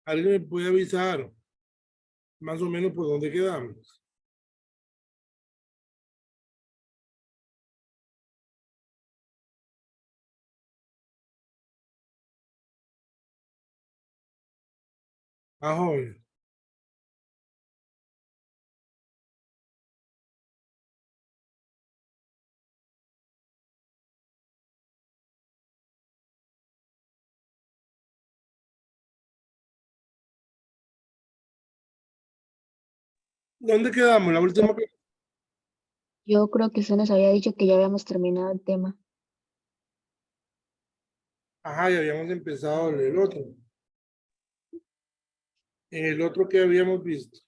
¿Alguien me puede avisar más o menos por dónde quedamos? Ah, joven. ¿Dónde quedamos? La última. Yo creo que usted nos había dicho que ya habíamos terminado el tema. Ajá, ya habíamos empezado el otro. En el otro que habíamos visto.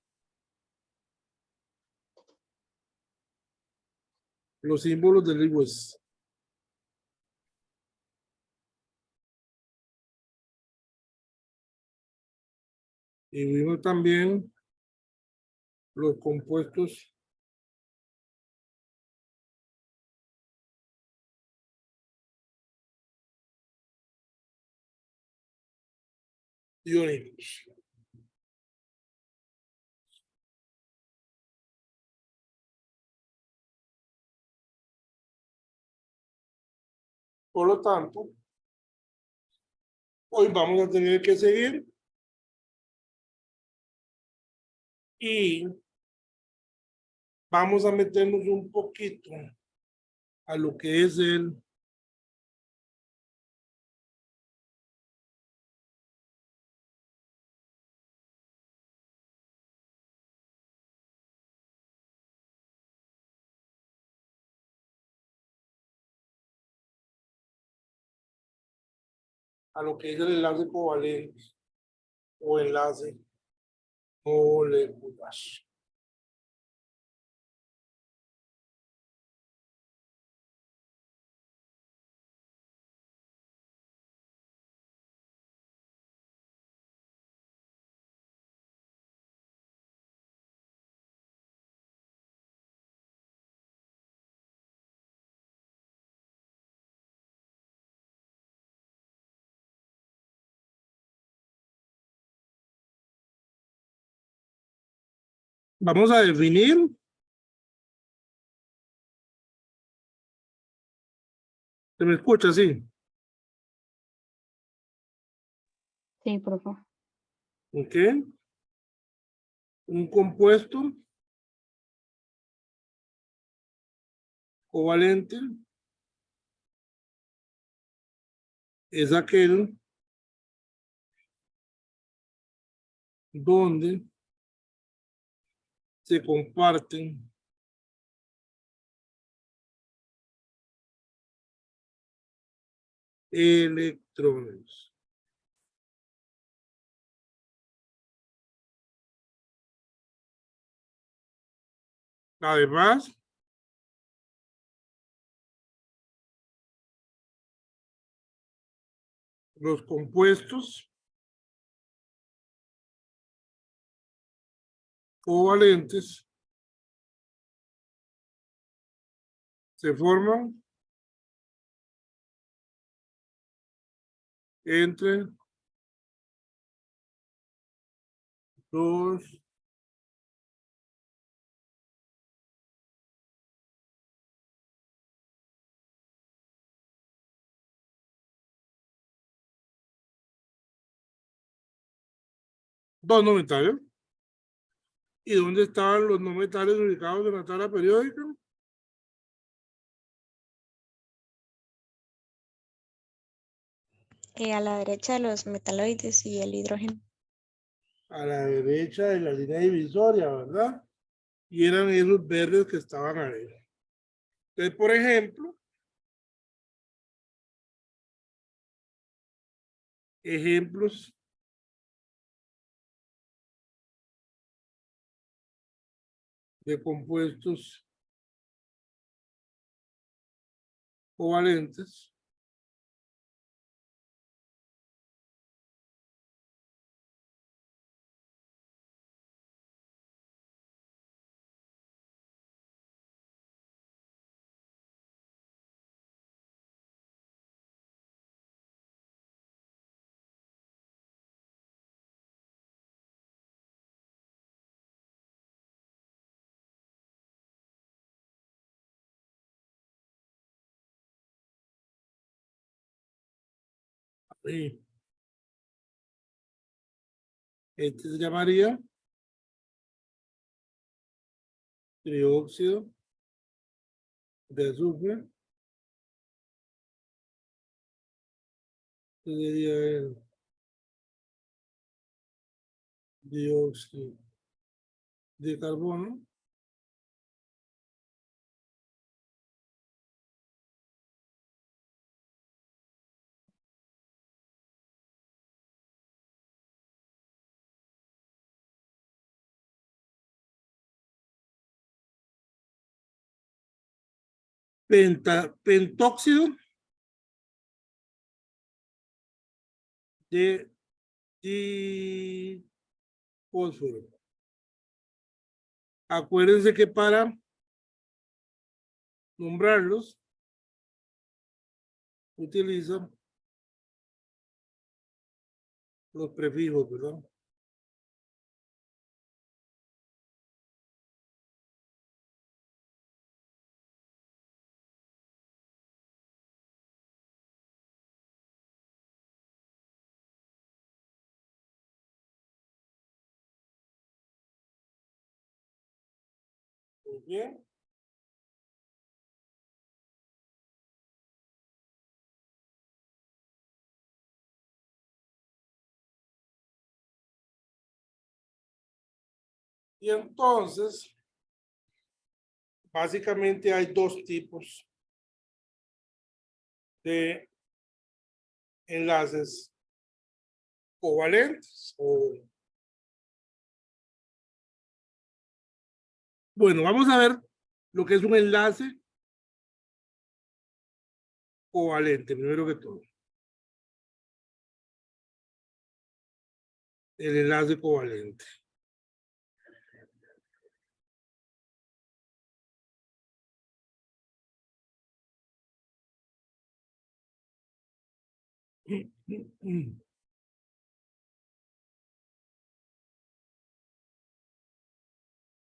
Los símbolos del Lewis. Y vimos también los compuestos iónicos. Por lo tanto, hoy vamos a tener que seguir y vamos a meternos un poquito a lo que es a lo que es el enlace covalente o enlace molecular. Vamos a definir. ¿Se me escucha? Sí. Sí, por favor. ¿Ok? Un compuesto covalente es aquel donde se comparten electrones. Además, los compuestos covalentes se forman entre los dos no metales. ¿Y dónde estaban los no metales ubicados en la tabla periódica? A la derecha de los metaloides y el hidrógeno. A la derecha de la línea divisoria, ¿verdad? Y eran esos verdes que estaban ahí. Entonces, por ejemplo, ejemplos de compuestos covalentes Sí. Este se llamaría trióxido de azufre. Este sería el dióxido de carbono. Pentóxido de fósforo. Acuérdense que para nombrarlos utilizan los prefijos, ¿verdad? Muy bien. Y entonces, básicamente hay dos tipos de enlaces covalentes. Bueno, vamos a ver lo que es un enlace covalente, primero que todo. El enlace covalente.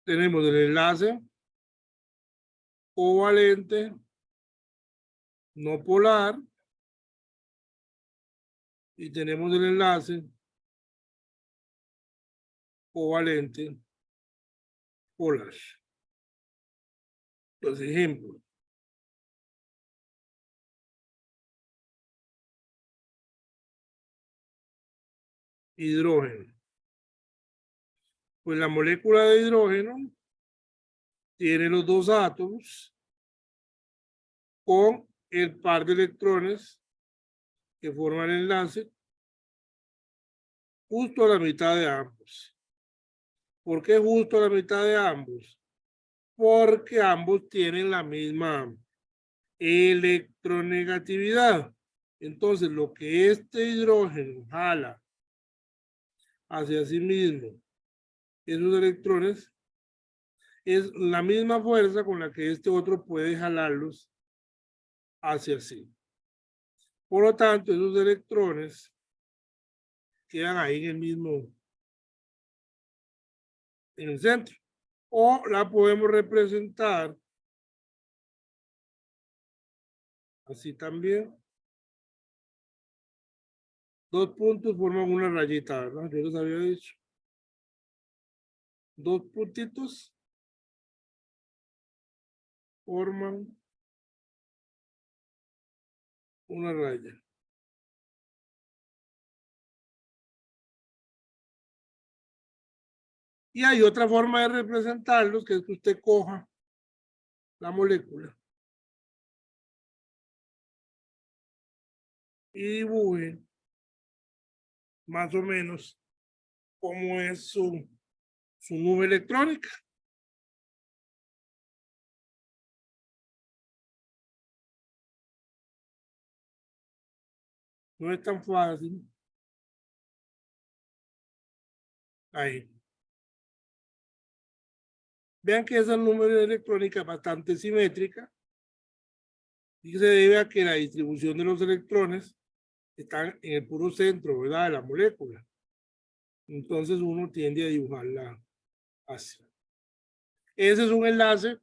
Tenemos el enlace covalente no polar y tenemos el enlace covalente polar. Los ejemplos. Hidrógeno. Pues la molécula de hidrógeno tiene los dos átomos con el par de electrones que forman el enlace justo a la mitad de ambos. ¿Por qué justo a la mitad de ambos? Porque ambos tienen la misma electronegatividad. Entonces, lo que este hidrógeno jala hacia sí mismo, esos electrones, es la misma fuerza con la que este otro puede jalarlos hacia sí. Por lo tanto, esos electrones quedan ahí en el centro. O la podemos representar así también. Dos puntos forman una rayita, ¿verdad? Yo les había dicho. Dos puntitos forman una raya. Y hay otra forma de representarlos, que es que usted coja la molécula y dibuje más o menos cómo es su nube electrónica. No es tan fácil. Ahí. Vean que esa nube electrónica es bastante simétrica y se debe a que la distribución de los electrones está en el puro centro, ¿verdad?, de la molécula. Entonces uno tiende a dibujarla así. Ese es un enlace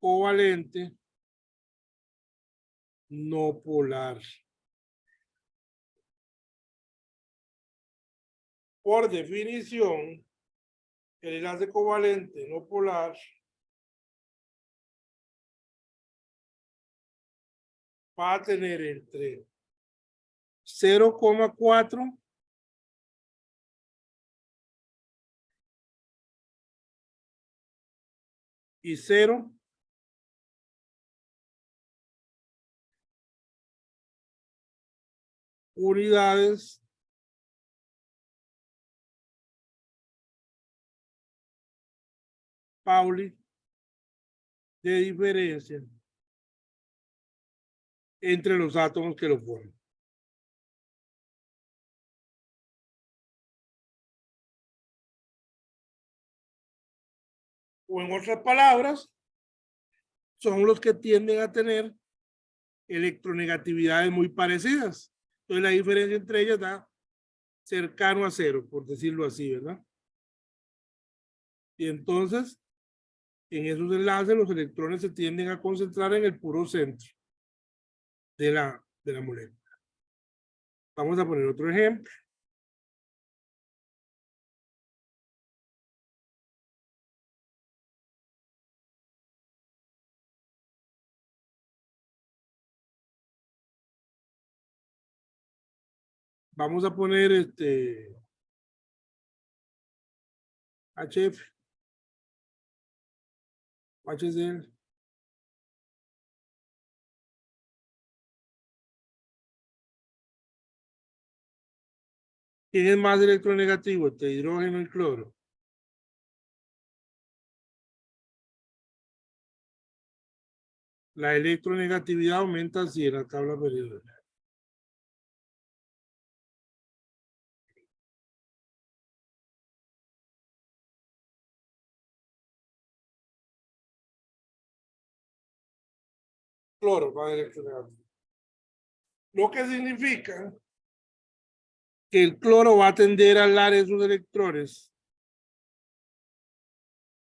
covalente no polar. Por definición, el enlace covalente no polar va a tener entre 0,4 y 0 unidades Pauli de diferencia entre los átomos que lo forman. O en otras palabras, son los que tienden a tener electronegatividades muy parecidas. Entonces la diferencia entre ellas da cercano a 0, por decirlo así, ¿verdad? Y entonces, en esos enlaces, los electrones se tienden a concentrar en el puro centro de la molécula. Vamos a poner otro ejemplo. Vamos a poner HF, HCl. ¿Quién es más electronegativo, entre hidrógeno y cloro? La electronegatividad aumenta así en la tabla periódica. Cloro más electronegativo. Lo que significa que el cloro va a tender a aislar esos electrones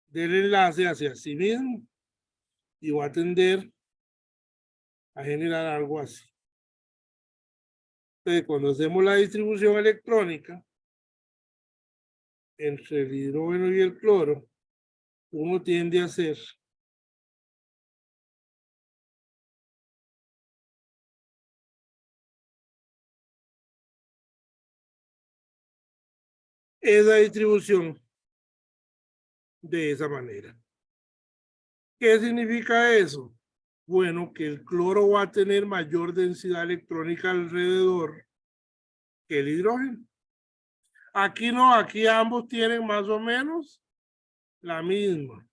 del enlace hacia sí mismo y va a tender a generar algo así. Entonces, cuando hacemos la distribución electrónica entre el hidrógeno y el cloro, uno tiende a hacer esa distribución de esa manera. ¿Qué significa eso? Bueno, que el cloro va a tener mayor densidad electrónica alrededor que el hidrógeno. Aquí no, aquí ambos tienen más o menos la misma,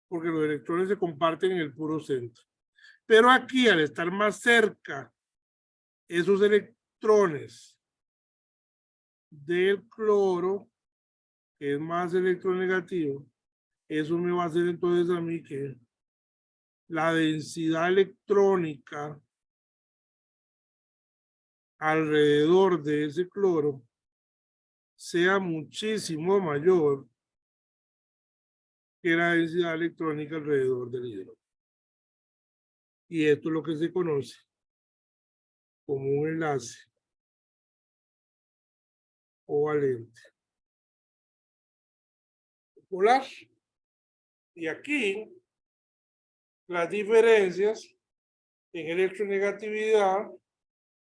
porque los electrones se comparten en el puro centro. Pero aquí, al estar más cerca, esos electrones del cloro, que es más electronegativo, eso me va a hacer entonces a mí que la densidad electrónica alrededor de ese cloro sea muchísimo mayor que la densidad electrónica alrededor del hidrógeno. Y esto es lo que se conoce como un enlace covalente polar. Y aquí las diferencias en electronegatividad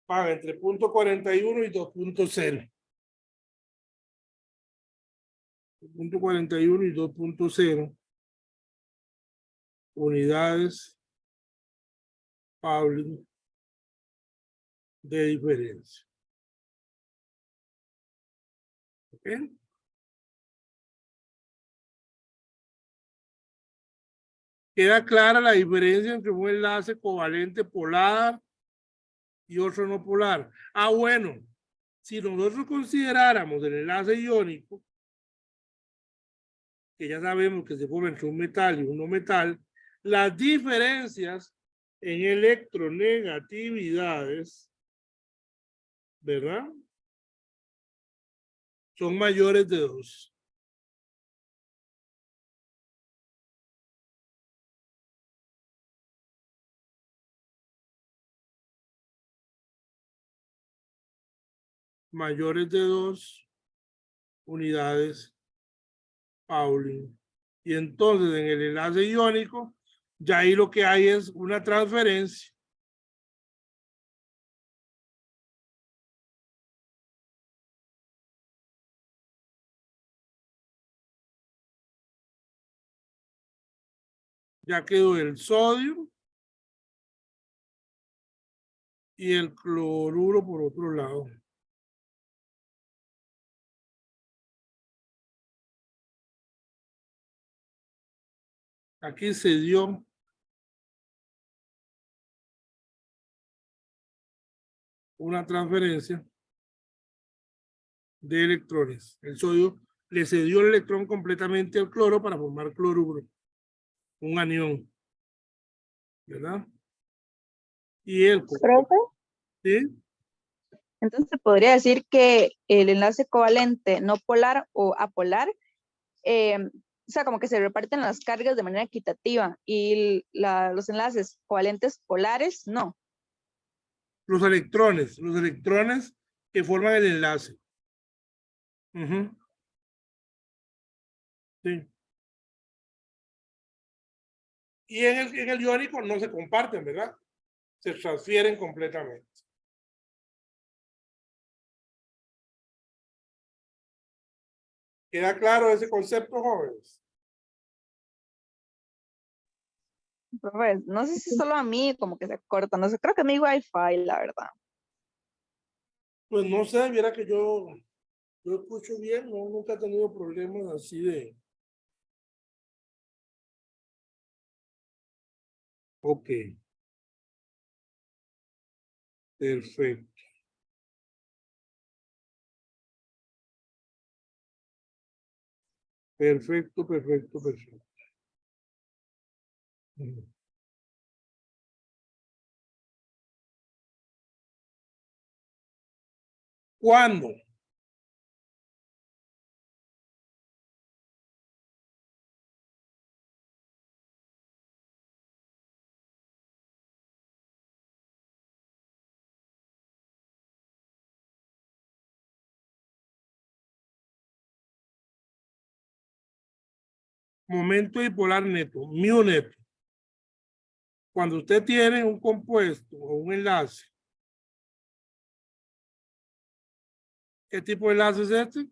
van entre 0.41 y 2.0. 0.41 y 2.0 unidades Pauli de diferencia. ¿Ok? Queda clara la diferencia entre un enlace covalente polar y otro no polar. Ah, bueno, si nosotros consideráramos el enlace iónico, que ya sabemos que se forma entre un metal y un no metal, las diferencias en electronegatividades, ¿verdad? Son mayores de 2. mayores de 2 unidades Pauling. Y entonces en el enlace iónico, ya ahí lo que hay es una transferencia. Ya quedó el sodio y el cloruro por otro lado. Aquí se dio una transferencia de electrones. El sodio le cedió el electrón completamente al cloro para formar cloruro, un anión, ¿verdad? Y el Profe, ¿sí? entonces se podría decir que el enlace covalente no polar o apolar, o sea, como que se reparten las cargas de manera equitativa y los enlaces covalentes polares no. Los electrones que forman el enlace. Ujú. Sí. Y en el iónico no se comparten, ¿verdad? Se transfieren completamente. ¿Queda claro ese concepto, jóvenes? Profe, no sé si solo a mí como que se corta, no sé, creo que mi wifi, la verdad. Pues no sé, viera que yo escucho bien, no, nunca he tenido problemas así de... Ok. Perfecto. Perfecto, perfecto, perfecto. Ujú. ¿Cuándo? Momento dipolar neto, mu neto. Cuando usted tiene un compuesto o un enlace, ¿qué tipo de enlace es este?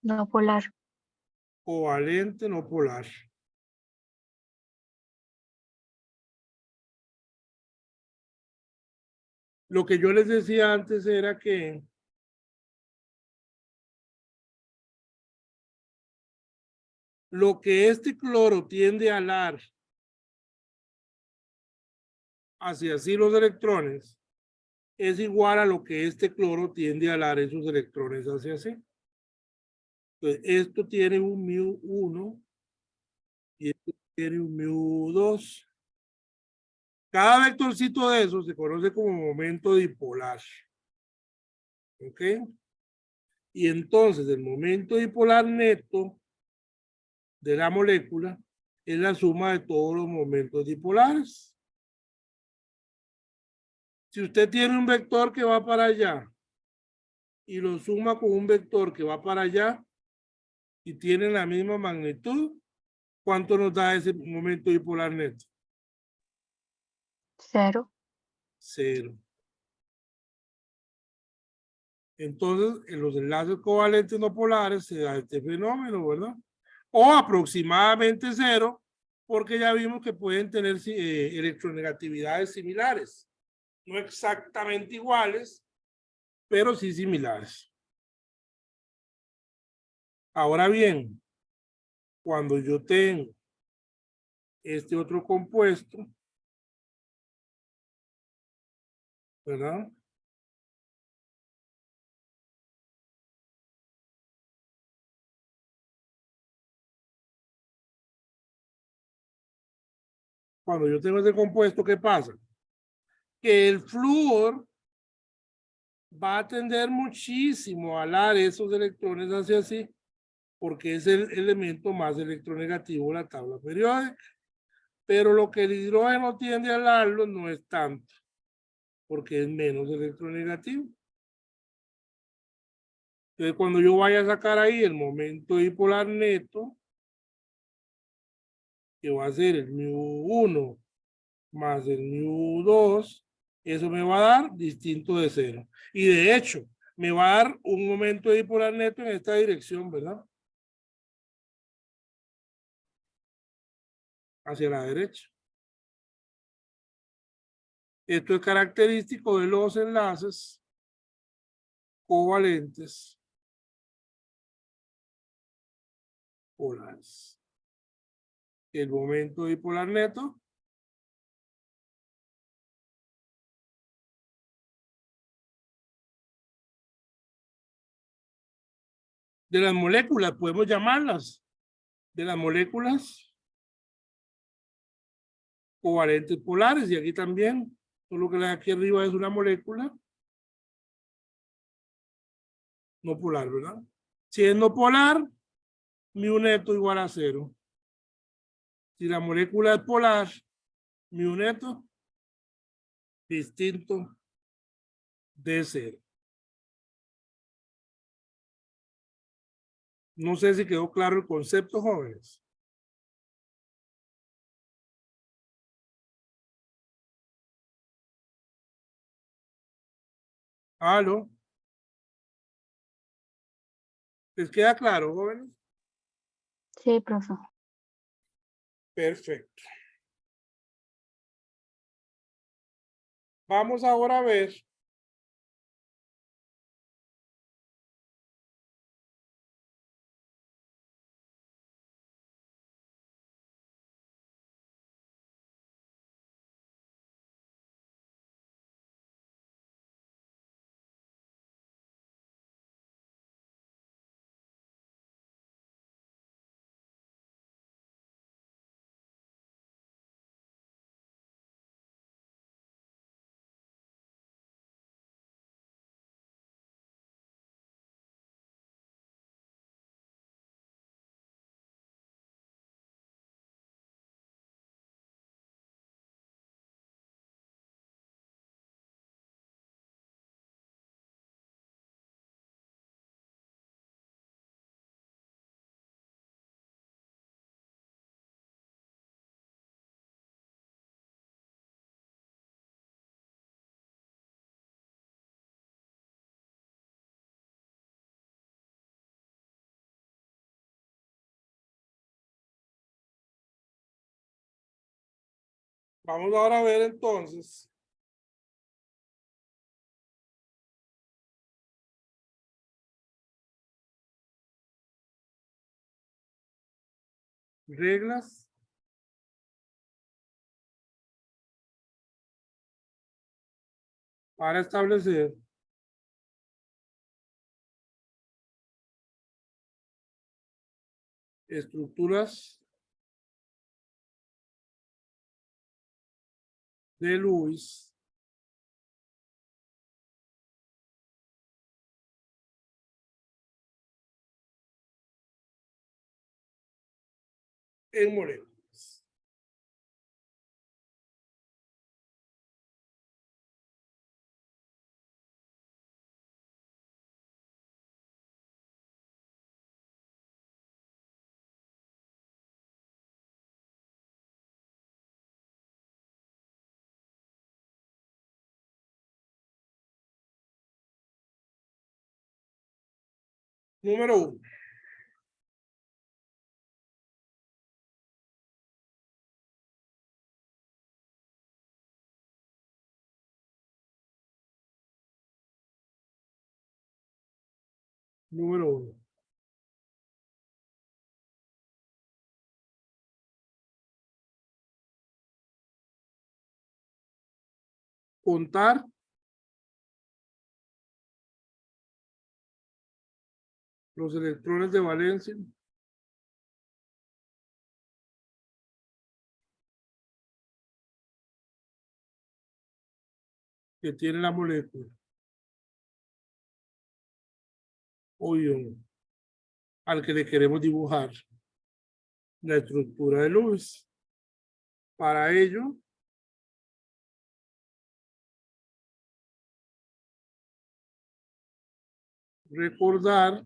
No polar. Covalente no polar. Lo que yo les decía antes era que lo que este cloro tiende a alar hacia así los electrones es igual a lo que este cloro tiende a alar esos electrones hacia así. Entonces, esto tiene un mu1 y esto tiene un mu2. Cada vectorcito de esos se conoce como momento dipolar. ¿Ok? Y entonces el momento dipolar neto de la molécula es la suma de todos los momentos dipolares. Si usted tiene un vector que va para allá y lo suma con un vector que va para allá y tienen la misma magnitud, ¿cuánto nos da ese momento dipolar neto? 0. 0. Entonces, en los enlaces covalentes no polares se da este fenómeno, ¿verdad? O aproximadamente 0, porque ya vimos que pueden tener electronegatividades similares. No exactamente iguales, pero sí similares. Ahora bien, cuando yo tengo este otro compuesto, ¿verdad? Cuando yo tengo este compuesto, ¿qué pasa? Que el flúor va a tender muchísimo a alar esos electrones hacia así, porque es el elemento más electronegativo de la tabla periódica. Pero lo que el hidrógeno tiende a darlo no es tanto, porque es menos electronegativo. Entonces, cuando yo vaya a sacar ahí el momento dipolar neto, que va a ser el μ1 más el μ2, eso me va a dar distinto de cero. Y de hecho, me va a dar un momento dipolar neto en esta dirección, ¿verdad? Hacia la derecha. Esto es característico de los enlaces covalentes polares. El momento dipolar neto de las moléculas, podemos llamarlas, de las moléculas covalentes polares, y aquí también, solo que la de aquí arriba es una molécula no polar, ¿verdad? Si es no polar, mu neto igual a 0. Si la molécula es polar, mu neto distinto de 0. No sé si quedó claro el concepto, jóvenes. ¿Aló? ¿Les queda claro, jóvenes? Sí, profe. Perfecto. Vamos ahora a ver Vamos ahora a ver entonces reglas para establecer estructuras de Lewis en moléculas. Número 1. Número 1. Contar los electrones de valencia que tiene la molécula o ion al que le queremos dibujar la estructura de Lewis. Para ello, recordar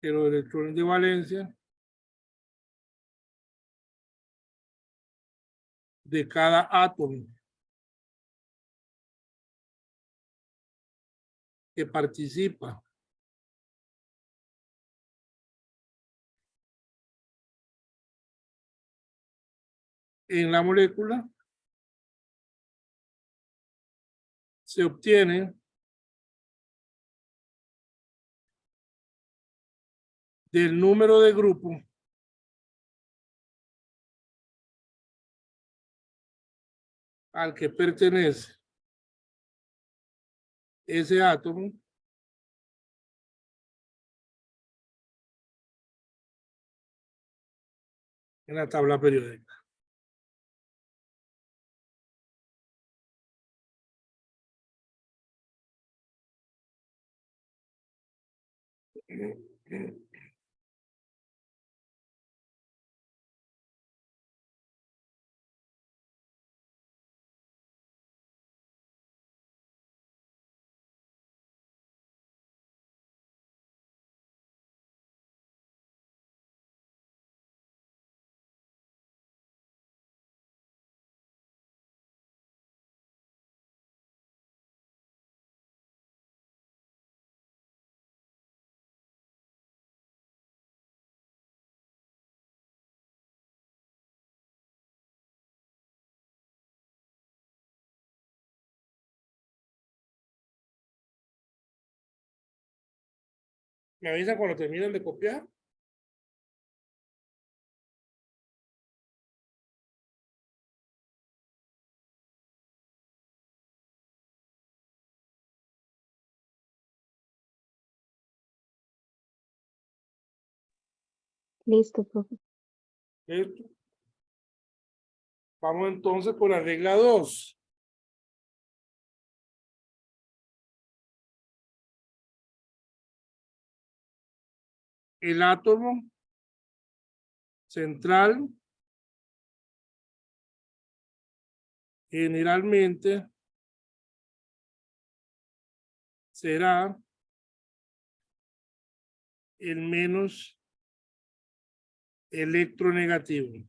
que los electrones de valencia de cada átomo que participa en la molécula se obtiene del número de grupo al que pertenece ese átomo en la tabla periódica. ¿Me avisan cuando terminen de copiar? Listo, profe. Esto. Vamos entonces con la regla 2. El átomo central generalmente será el menos electronegativo.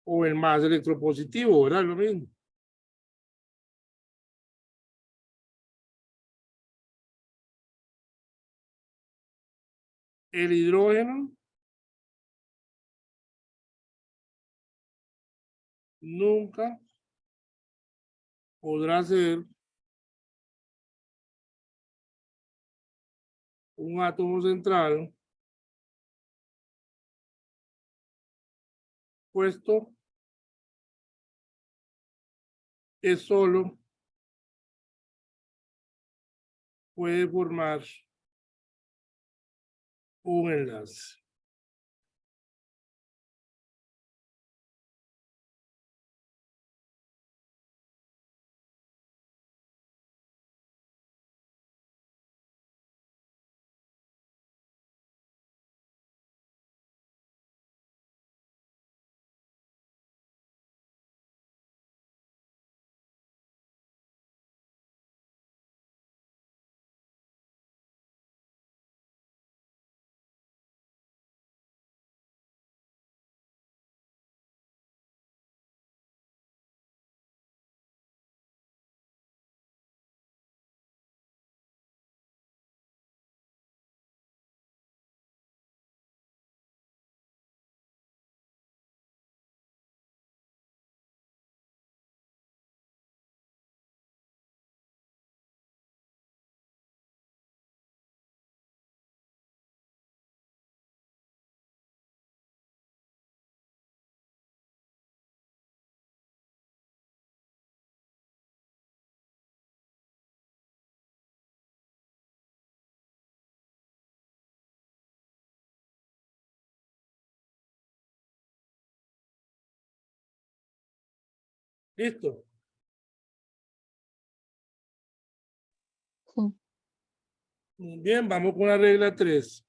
O el más electropositivo, ¿verdad? Lo mismo. El hidrógeno nunca podrá ser un átomo central, puesto que solo puede formar un enlace. ¿Listo? Sí. Muy bien, vamos con la regla 3.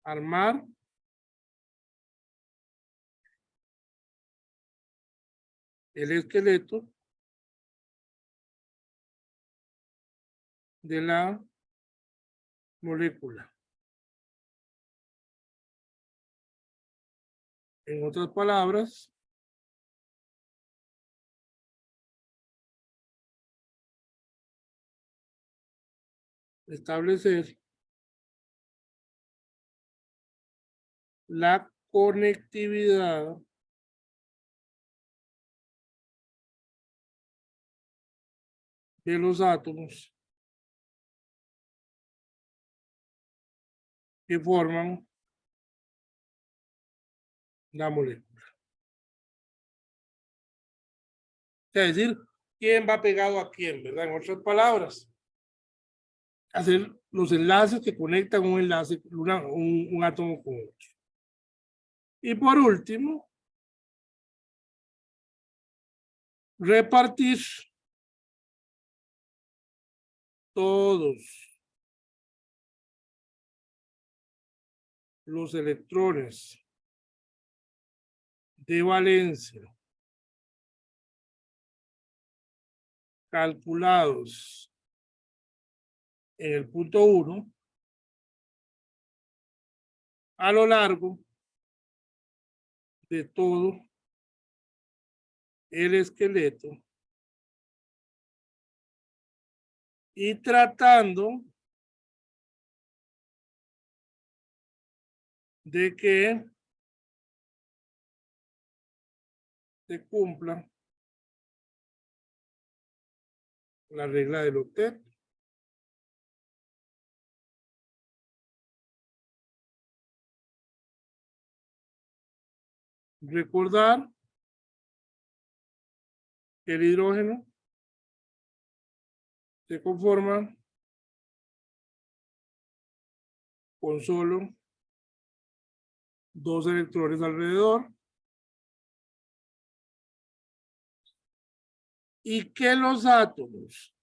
Armar el esqueleto de la molécula. En otras palabras, establecer la conectividad de los átomos que forman la molécula. Es decir, quién va pegado a quién, ¿verdad? En otras palabras, hacer los enlaces que conectan un enlace, un átomo con otro. Y por último, repartir todos los electrones de valencia calculados en el punto 1 a lo largo de todo el esqueleto y tratando de que se cumpla la regla del octeto. Recordar que el hidrógeno se conforma con solo 2 electrones alrededor y que los átomos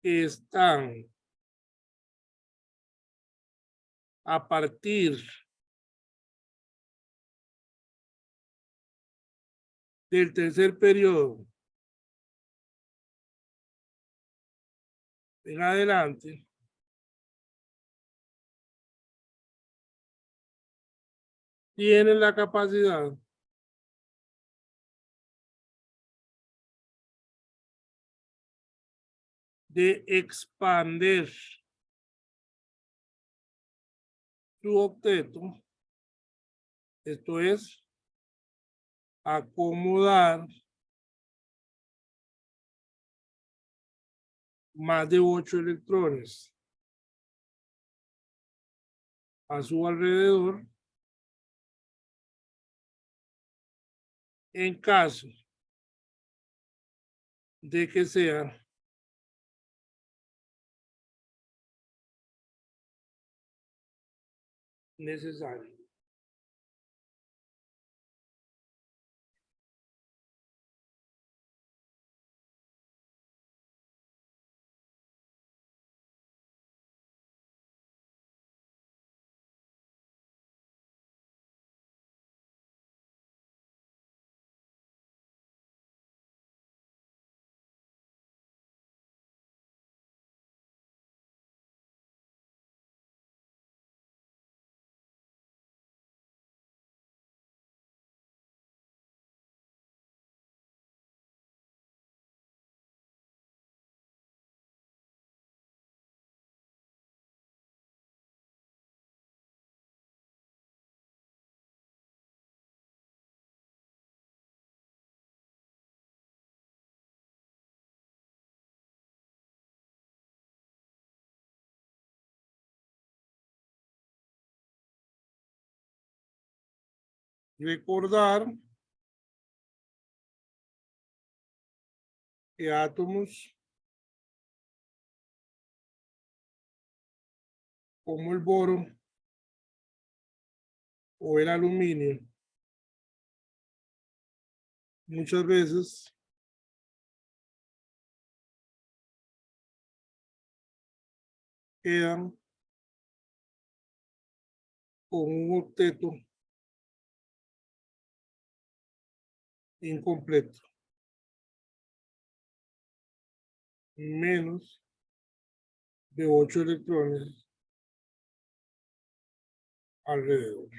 que están a partir del tercer periodo en adelante tienen la capacidad de expander su octeto, esto es, acomodar más de 8 electrones a su alrededor en caso de que sea necesario. Recordar que átomos como el boro o el aluminio muchas veces quedan con un octeto incompleto, menos de 8 electrones alrededor.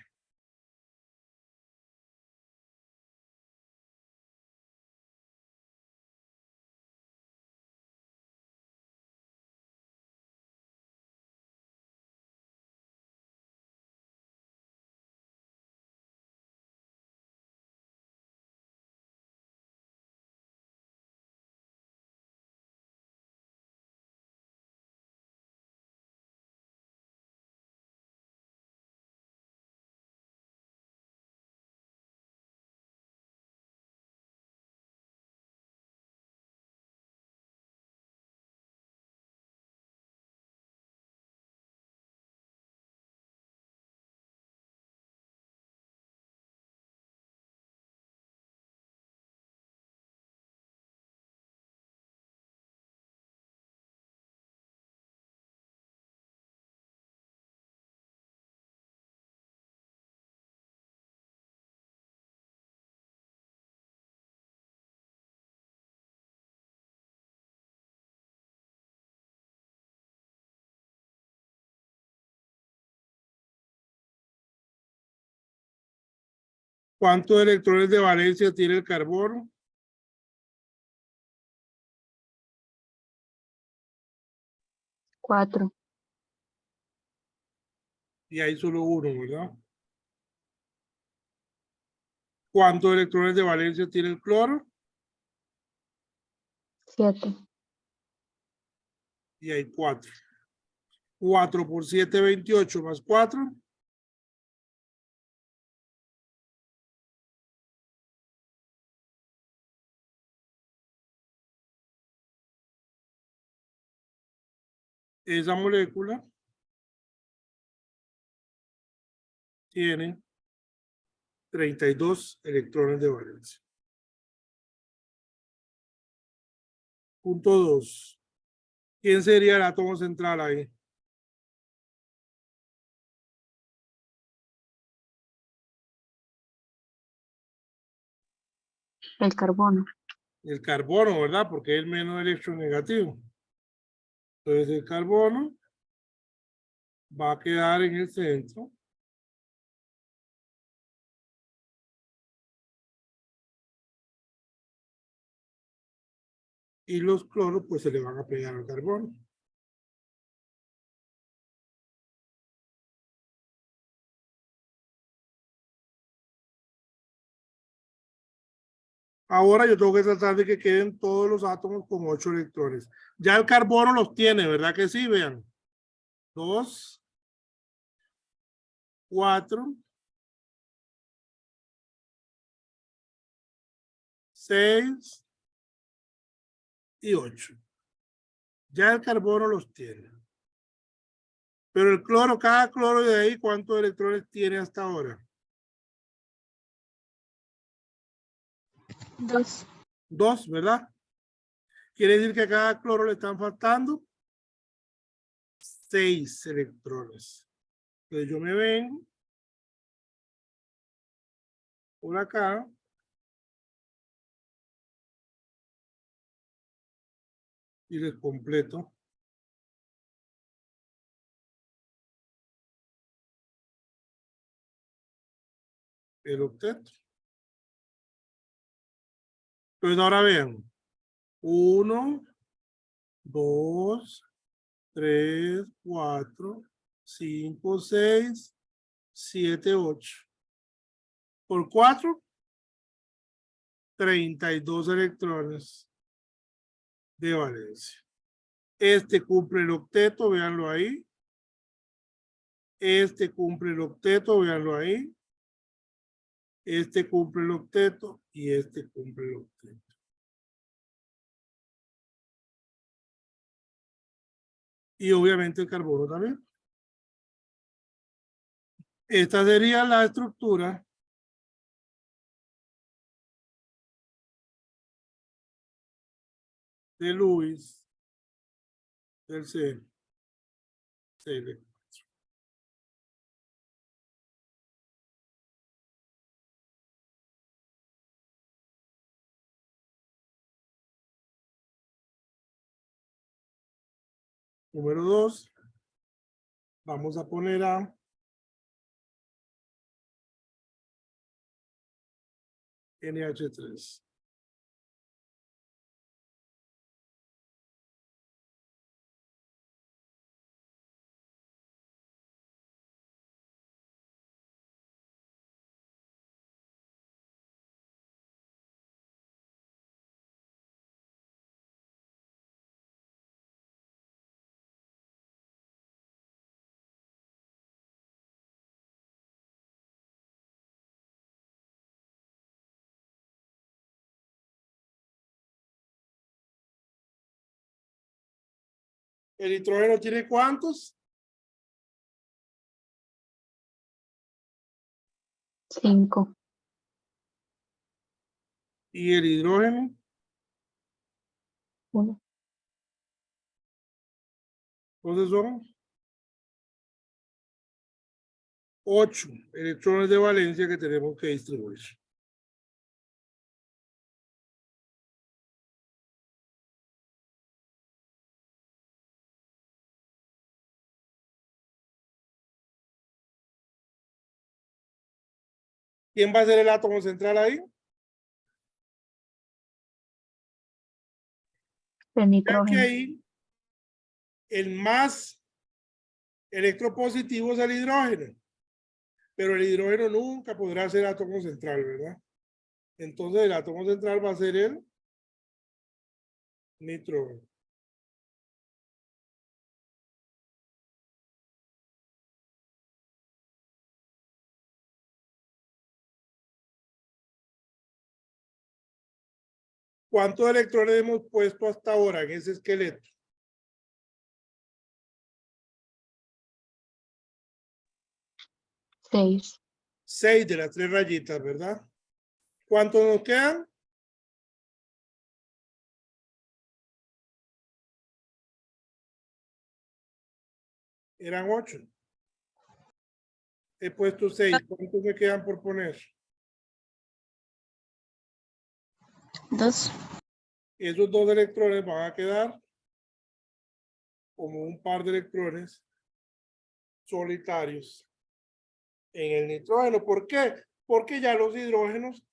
¿Cuántos electrones de valencia tiene el carbono? Cuatro. Y hay solo uno, ¿verdad? ¿Cuántos electrones de valencia tiene el cloro? 7. Y hay 4. 4 por 7, 28 más 4. Esa molécula tiene 32 electrones de valencia. Punto 2. ¿Quién sería el átomo central ahí? El carbono. El carbono, ¿verdad? Porque es el menos electronegativo. Entonces el carbono va a quedar en el centro. Y los cloros pues se le van a pegar al carbono. Ahora yo tengo que tratar de que queden todos los átomos con 8 electrones. Ya el carbono los tiene, ¿verdad que sí? Vean. 2, 4, 6 y 8. Ya el carbono los tiene. Pero el cloro, cada cloro de ahí, ¿cuántos electrones tiene hasta ahora? 2. 2, ¿verdad? Quiere decir que a cada cloro le están faltando 6 electrones. Entonces yo me vengo por acá y les completo el octeto. Entonces ahora vean. 1, 2, 3, 4, 5, 6, 7, 8. Por 4, 32 electrones de valencia. Este cumple el octeto, véanlo ahí. Este cumple el octeto, véanlo ahí. Este cumple el octeto y este cumple el octeto. Y obviamente el carbono también. Esta sería la estructura de Lewis del CL4. Número 2, vamos a poner a NH3. ¿El nitrógeno tiene cuántos? 5. ¿Y el hidrógeno? 1. Entonces son 8 electrones de valencia que tenemos que distribuir. ¿Quién va a ser el átomo central ahí? El Ya que nitrógeno. ahí el más electropositivo es el hidrógeno, pero el hidrógeno nunca podrá ser átomo central, ¿verdad? Entonces el átomo central va a ser el nitrógeno. ¿Cuántos electrones hemos puesto hasta ahora en ese esqueleto? 6. 6 de las 3 rayitas, ¿verdad? ¿Cuántos nos quedan? Eran 8. He puesto 6. ¿Cuántos me quedan por poner? 2. Esos 2 electrones van a quedar como un par de electrones solitarios en el nitrógeno. ¿Por qué? Porque ya los hidrógenos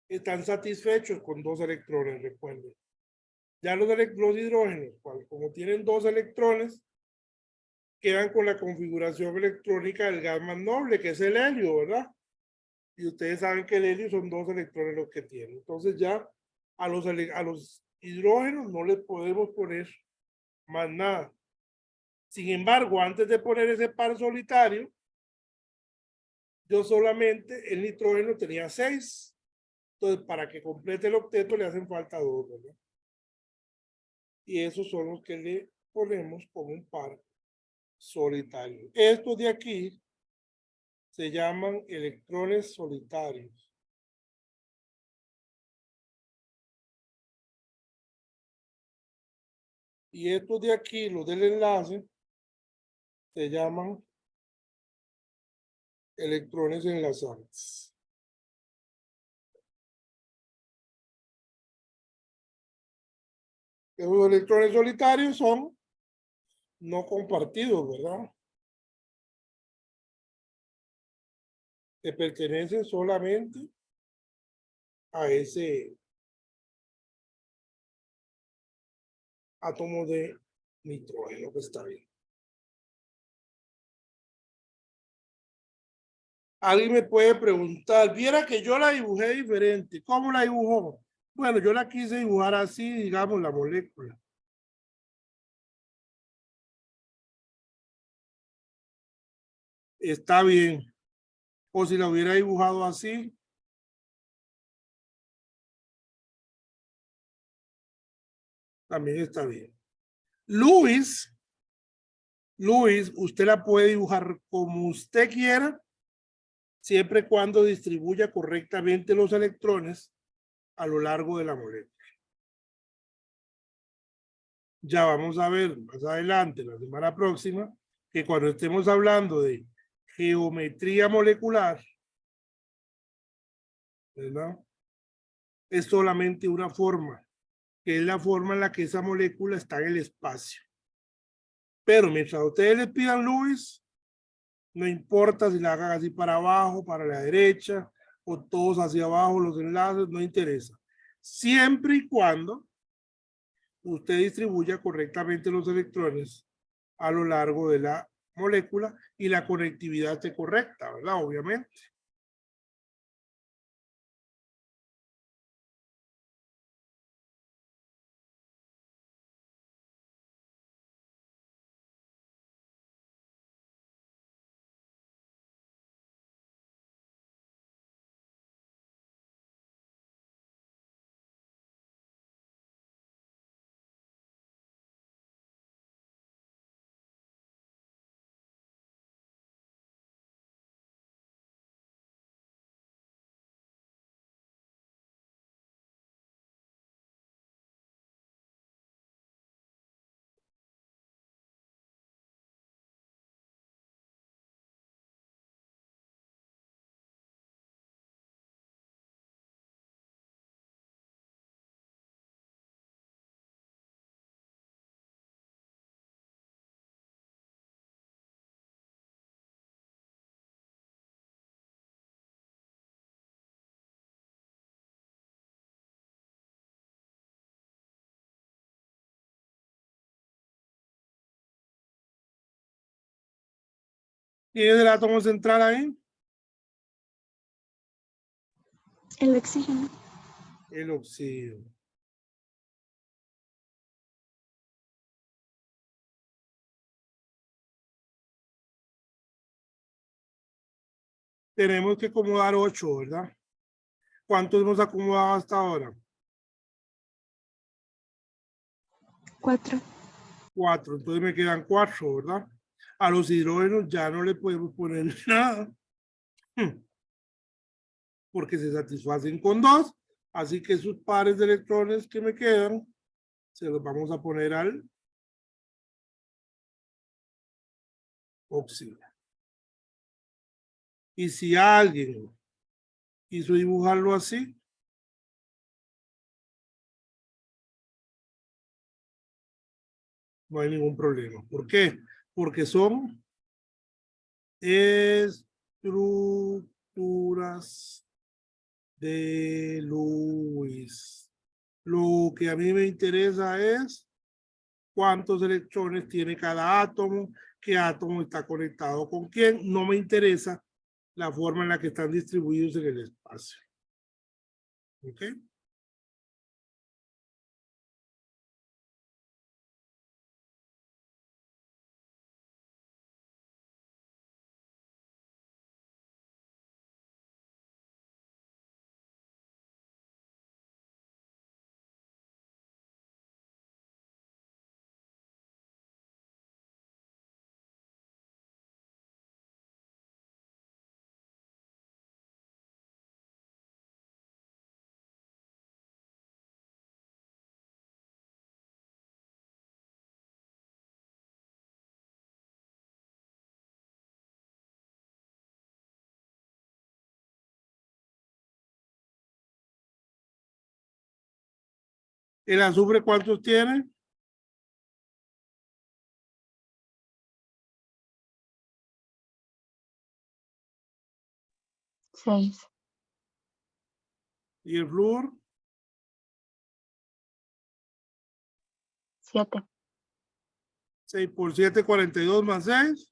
están satisfechos con 2 electrones, recuerden. Ya los hidrógenos, como tienen 2 electrones, quedan con la configuración electrónica del gas más noble, que es el helio, ¿verdad? Y ustedes saben que el helio son 2 electrones los que tiene. Entonces ya a los hidrógenos no les podemos poner más nada. Sin embargo, antes de poner ese par solitario, yo solamente el nitrógeno tenía 6. Entonces, para que complete el octeto le hacen falta 2, ¿verdad? Y esos son los que le ponemos como un par solitario. Estos de aquí se llaman electrones solitarios. Y estos de aquí, los del enlace, se llaman electrones enlazantes. Los electrones solitarios son no compartidos, ¿verdad? Que pertenecen solamente a ese átomo de nitrógeno que está bien. Alguien me puede preguntar, viera que yo la dibujé diferente. ¿Cómo la dibujó? Bueno, yo la quise dibujar así, digamos, la molécula. Está bien. O si la hubiera dibujado así. También está bien. Luis, usted la puede dibujar como usted quiera, siempre y cuando distribuya correctamente los electrones a lo largo de la molécula. Ya vamos a ver más adelante, la semana próxima, que cuando estemos hablando de geometría molecular, ¿verdad? Es solamente una forma, que es la forma en la que esa molécula está en el espacio. Pero mientras ustedes le pidan Lewis, no importa si la hagan así para abajo, para la derecha, o todos hacia abajo, los enlaces, no interesa. Siempre y cuando usted distribuya correctamente los electrones a lo largo de la molécula y la conectividad esté correcta, ¿verdad? Obviamente. ¿Quién es el átomo central ahí? El oxígeno. El oxígeno. Tenemos que acomodar 8, ¿verdad? ¿Cuántos hemos acomodado hasta ahora? 4. 4. Entonces me quedan 4, ¿verdad? A los hidrógenos ya no le podemos poner nada, porque se satisfacen con 2. Así que sus pares de electrones que me quedan, se los vamos a poner al oxígeno. Y si alguien quiso dibujarlo así, no hay ningún problema. ¿Por qué? Porque son estructuras de Lewis. Lo que a mí me interesa es cuántos electrones tiene cada átomo, qué átomo está conectado con quién. No me interesa la forma en la que están distribuidos en el espacio. ¿Ok? ¿El azufre cuántos tiene? 6, ¿Y el flúor? 7, 6 por 7, 42 más 6.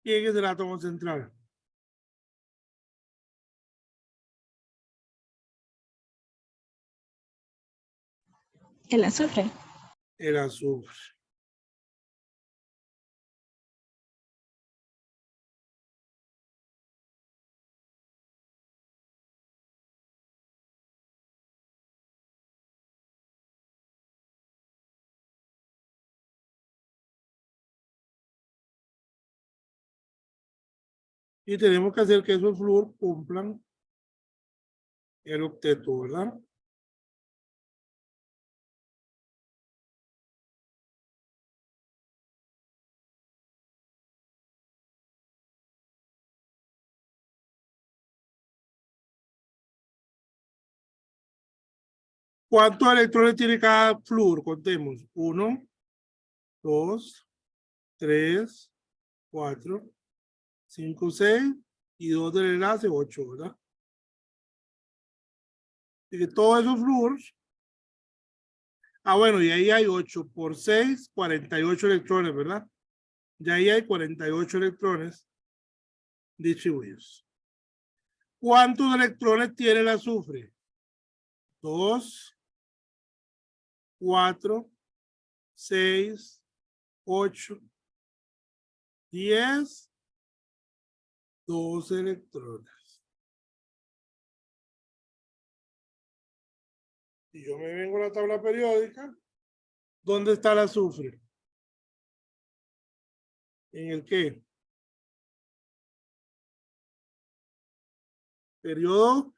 ¿Quién es el átomo central? El azufre. El azufre. Y tenemos que hacer que esos flúor cumplan el octeto, ¿verdad? ¿Cuántos electrones tiene cada flúor? Contemos. 1, 2, 3, 4, 5, 6 y 2 del enlace, 8, ¿verdad? Y que todos esos flúoros. Ah, bueno, y ahí hay 8 por 6, 48 electrones, ¿verdad? Y ahí hay 48 electrones distribuidos. ¿Cuántos electrones tiene el azufre? 2, 4, 6, 8, 10, 12 electrones. Y yo me vengo a la tabla periódica. ¿Dónde está el azufre? ¿En el qué? Periodo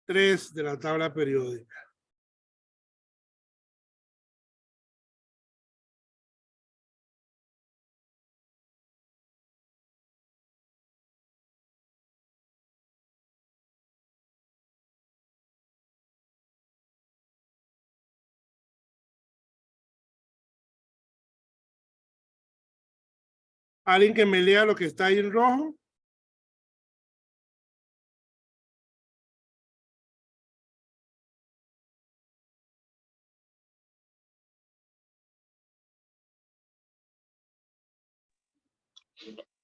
3 de la tabla periódica. ¿Alguien que me lea lo que está ahí en rojo?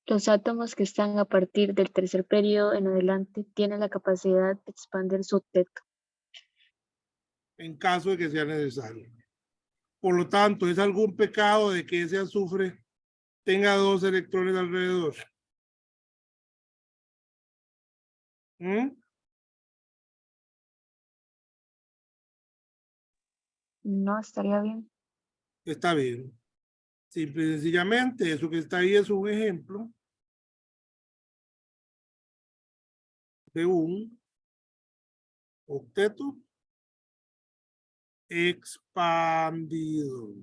Los átomos que están a partir del tercer periodo en adelante tienen la capacidad de expandir su octeto. En caso de que sea necesario. Por lo tanto, ¿es algún pecado de que ese azufre tenga 2 electrones alrededor? ¿Mm? No estaría bien. Está bien. Simple y sencillamente, eso que está ahí es un ejemplo de un octeto expandido.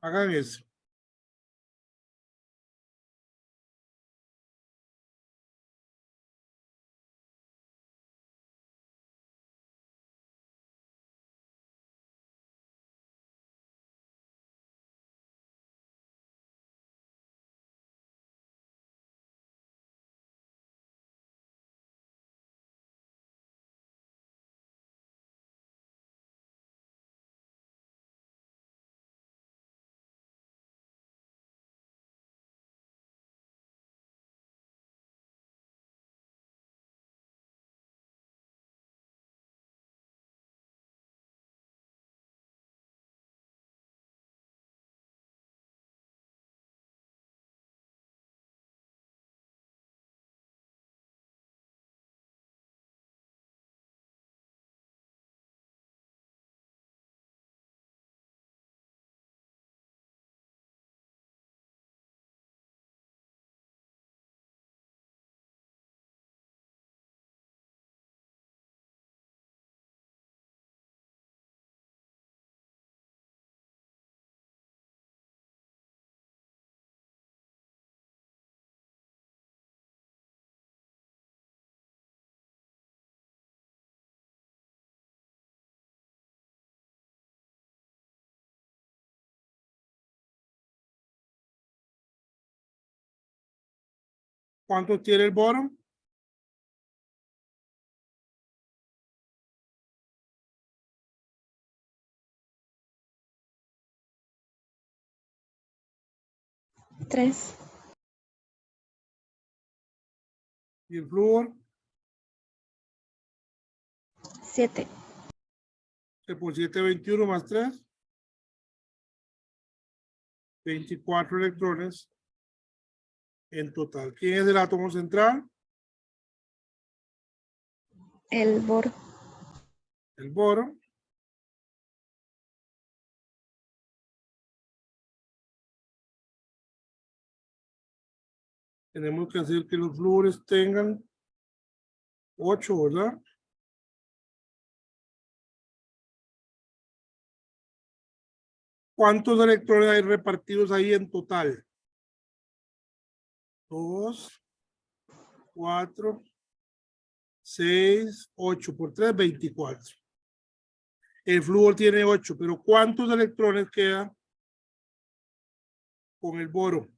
Hagan eso. ¿Cuántos tiene el boro? Tres. ¿Y el flúor? 7. 7 por 7, 21 más 3. 24 electrones en total. ¿Quién es el átomo central? El boro. El boro. Tenemos que hacer que los flúores tengan 8, ¿verdad? ¿Cuántos electrones hay repartidos ahí en total? 2, 4, 6, 8 por 3, 24. El flúor tiene 8, pero ¿cuántos electrones quedan con el boro?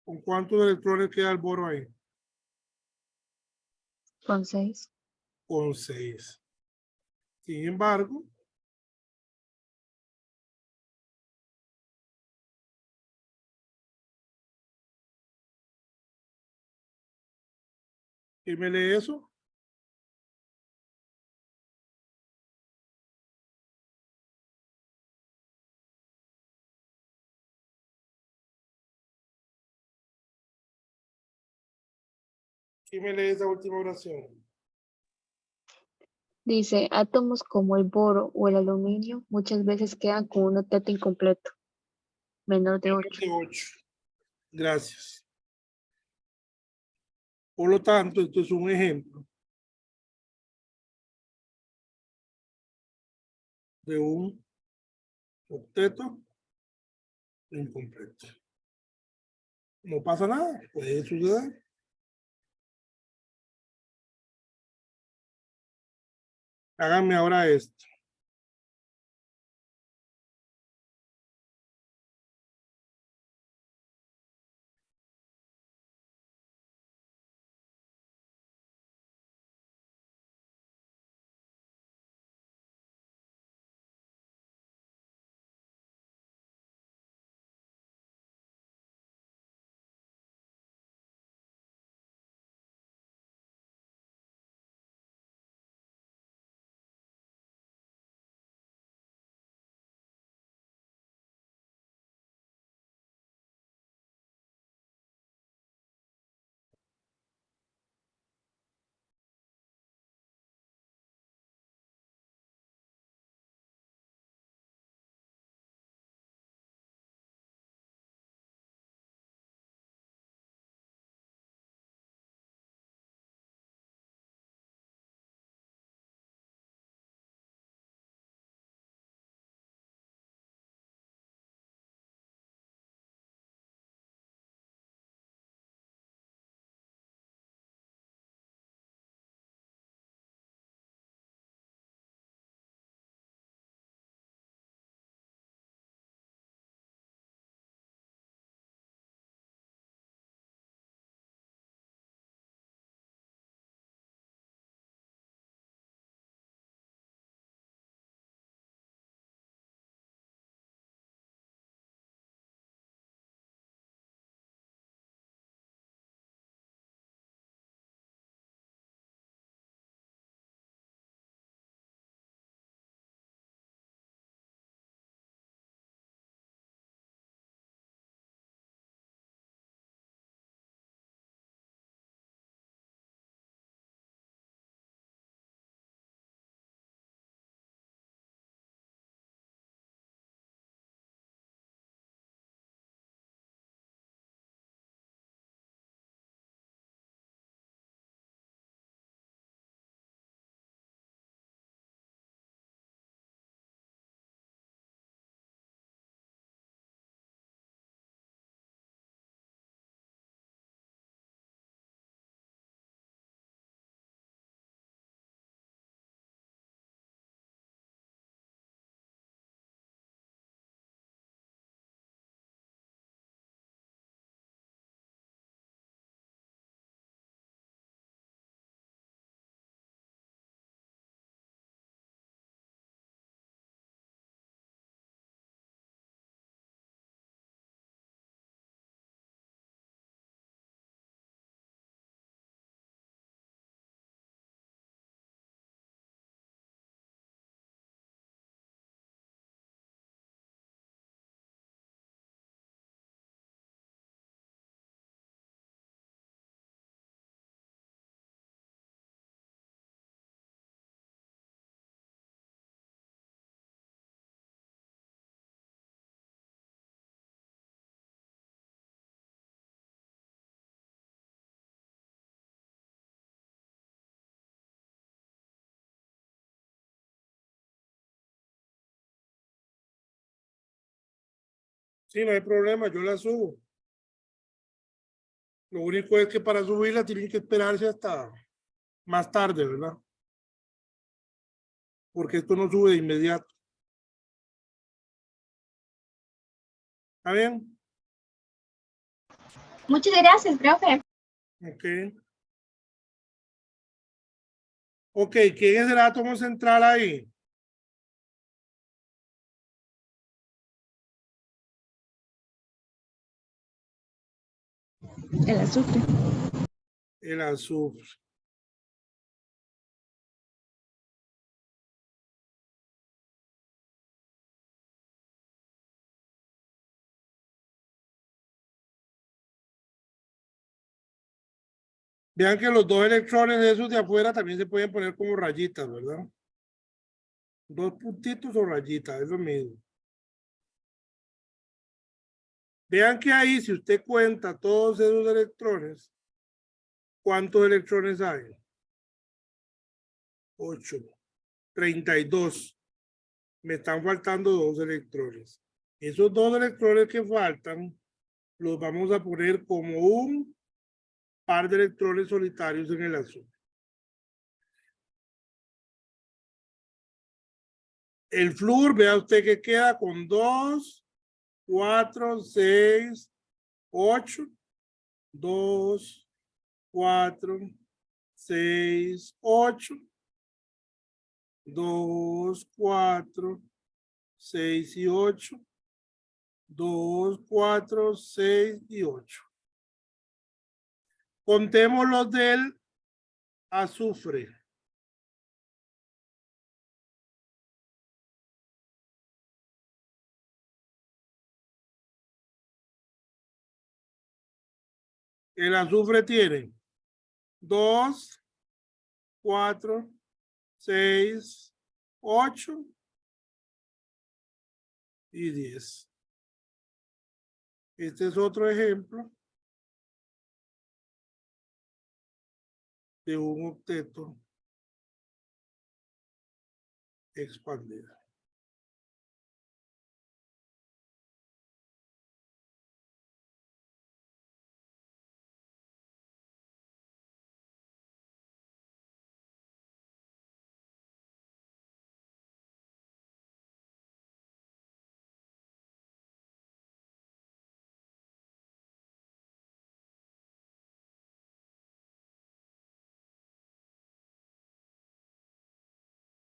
¿Con cuántos electrones queda el boro ahí? Con 6. Con 6. Sin embargo, ¿quién me lee eso? ¿Quién me lee esa última oración? Dice, átomos como el boro o el aluminio muchas veces quedan con un octeto incompleto, menor de 8. De 8. Gracias. Por lo tanto, esto es un ejemplo de un octeto incompleto. No pasa nada, puede suceder. Háganme ahora esto. Sí, no hay problema, yo la subo. Lo único es que para subirla tienen que esperarse hasta más tarde, ¿verdad? Porque esto no sube de inmediato. ¿Está bien? Muchas gracias, profe. Ok. Ok, ¿quién es el átomo central ahí? El azufre. El azufre. Vean que los dos electrones de esos de afuera también se pueden poner como rayitas, ¿verdad? Dos puntitos o rayitas, es lo mismo. Vean que ahí, si usted cuenta todos esos electrones, ¿cuántos electrones hay? 8, 32. Me están faltando 2 electrones. Esos 2 electrones que faltan, los vamos a poner como un par de electrones solitarios en el azul. El flúor, vea usted que queda con 2, 4, 6, 8, 2, 4, 6, 8, 2, 4, 6 y 8, 2, 4, 6 y 8. Contemos los del azufre. El azufre tiene 2, 4, 6, 8 y 10. Este es otro ejemplo de un octeto expandido.